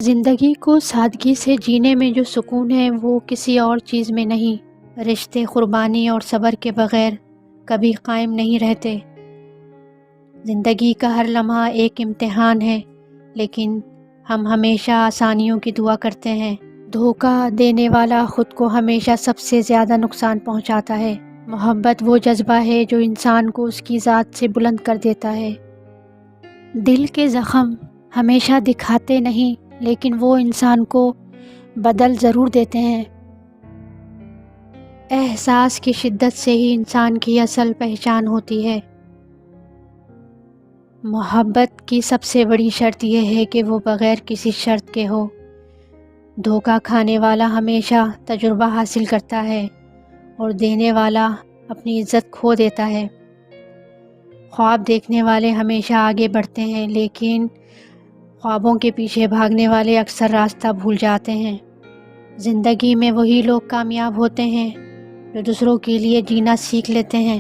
زندگی کو سادگی سے جینے میں جو سکون ہے وہ کسی اور چیز میں نہیں۔ رشتے قربانی اور صبر کے بغیر کبھی قائم نہیں رہتے۔ زندگی کا ہر لمحہ ایک امتحان ہے، لیکن ہم ہمیشہ آسانیوں کی دعا کرتے ہیں۔ دھوکہ دینے والا خود کو ہمیشہ سب سے زیادہ نقصان پہنچاتا ہے۔ محبت وہ جذبہ ہے جو انسان کو اس کی ذات سے بلند کر دیتا ہے۔ دل کے زخم ہمیشہ دکھاتے نہیں، لیکن وہ انسان کو بدل ضرور دیتے ہیں۔ احساس کی شدت سے ہی انسان کی اصل پہچان ہوتی ہے۔ محبت کی سب سے بڑی شرط یہ ہے کہ وہ بغیر کسی شرط کے ہو۔ دھوکہ کھانے والا ہمیشہ تجربہ حاصل کرتا ہے اور دینے والا اپنی عزت کھو دیتا ہے۔ خواب دیکھنے والے ہمیشہ آگے بڑھتے ہیں، لیکن خوابوں کے پیچھے بھاگنے والے اکثر راستہ بھول جاتے ہیں۔ زندگی میں وہی لوگ کامیاب ہوتے ہیں جو دوسروں کے لیے جینا سیکھ لیتے ہیں۔